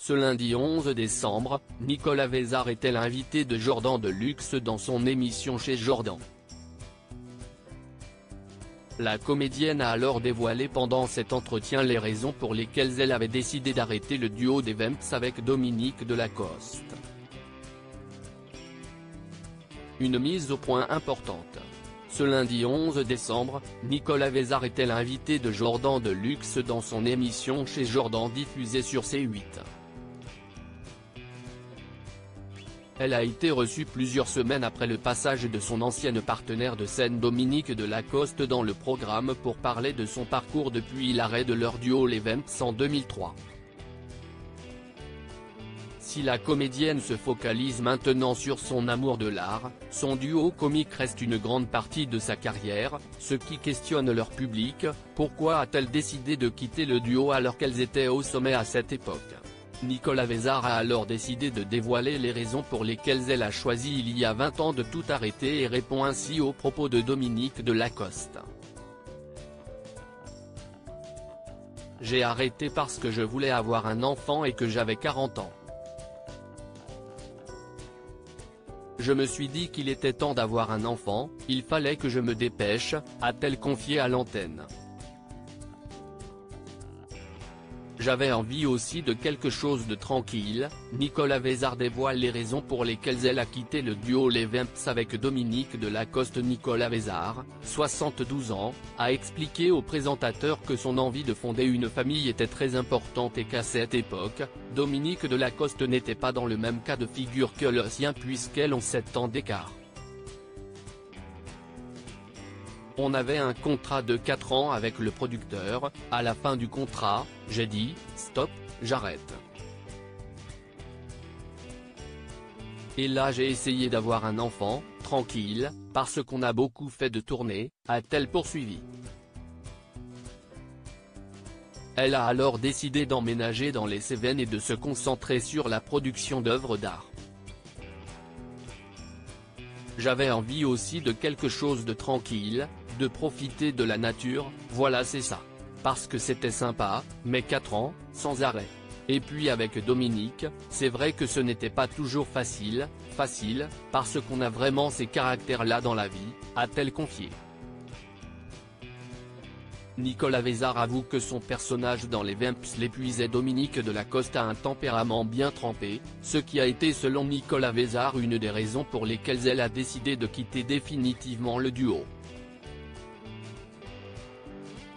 Ce lundi 11 décembre, Nicolas Vézard était l'invité de Jordan Deluxe dans son émission chez Jordan. La comédienne a alors dévoilé pendant cet entretien les raisons pour lesquelles elle avait décidé d'arrêter le duo des Vamps avec Dominique de Lacoste. Une mise au point importante. Ce lundi 11 décembre, Nicolas Vézard était l'invité de Jordan Deluxe dans son émission chez Jordan diffusée sur C8. Elle a été reçue plusieurs semaines après le passage de son ancienne partenaire de scène Dominique de Lacoste dans le programme pour parler de son parcours depuis l'arrêt de leur duo les Vamps en 2003. Si la comédienne se focalise maintenant sur son amour de l'art, son duo comique reste une grande partie de sa carrière, ce qui questionne leur public. Pourquoi a-t-elle décidé de quitter le duo alors qu'elles étaient au sommet à cette époque? Nicolas Vézard a alors décidé de dévoiler les raisons pour lesquelles elle a choisi il y a 20 ans de tout arrêter et répond ainsi aux propos de Dominique de Lacoste. J'ai arrêté parce que je voulais avoir un enfant et que j'avais 40 ans. Je me suis dit qu'il était temps d'avoir un enfant, il fallait que je me dépêche, a-t-elle confié à l'antenne. J'avais envie aussi de quelque chose de tranquille. Nicolas Vézard dévoile les raisons pour lesquelles elle a quitté le duo les Vamps avec Dominique de Lacoste. Nicolas Vézard, 72 ans, a expliqué au présentateur que son envie de fonder une famille était très importante et qu'à cette époque, Dominique de Lacoste n'était pas dans le même cas de figure que le sien puisqu'elles ont 7 ans d'écart. On avait un contrat de 4 ans avec le producteur, à la fin du contrat, j'ai dit, stop, j'arrête. Et là j'ai essayé d'avoir un enfant, tranquille, parce qu'on a beaucoup fait de tournées, a-t-elle poursuivi. Elle a alors décidé d'emménager dans les Cévennes et de se concentrer sur la production d'œuvres d'art. J'avais envie aussi de quelque chose de tranquille, de profiter de la nature, voilà c'est ça. Parce que c'était sympa, mais 4 ans, sans arrêt. Et puis avec Dominique, c'est vrai que ce n'était pas toujours facile, parce qu'on a vraiment ces caractères-là dans la vie, a-t-elle confié. Nicolas Vézard avoue que son personnage dans les Vamps l'épuisait. Dominique de Lacoste a un tempérament bien trempé, ce qui a été selon Nicolas Vézard une des raisons pour lesquelles elle a décidé de quitter définitivement le duo.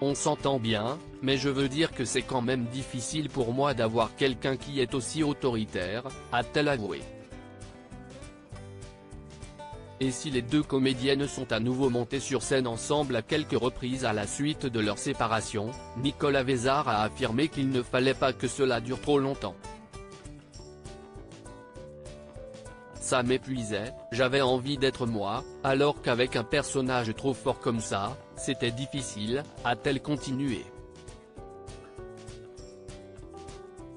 On s'entend bien, mais je veux dire que c'est quand même difficile pour moi d'avoir quelqu'un qui est aussi autoritaire, a-t-elle avoué. Et si les deux comédiennes sont à nouveau montées sur scène ensemble à quelques reprises à la suite de leur séparation, Nicolas Vézard a affirmé qu'il ne fallait pas que cela dure trop longtemps. Ça m'épuisait, j'avais envie d'être moi, alors qu'avec un personnage trop fort comme ça, c'était difficile, a-t-elle continué.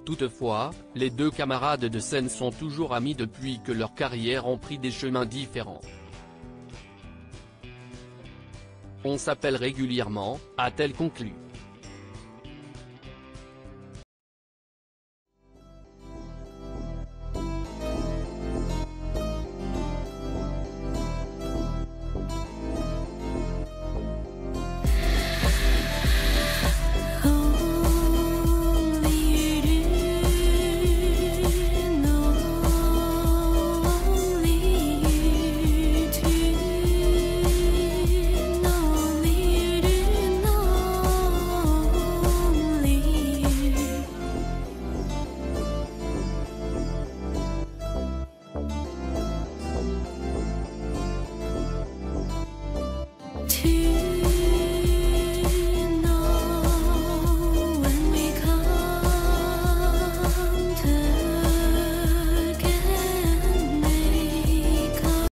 Toutefois, les deux camarades de scène sont toujours amis depuis que leurs carrières ont pris des chemins différents. On s'appelle régulièrement, a-t-elle conclu.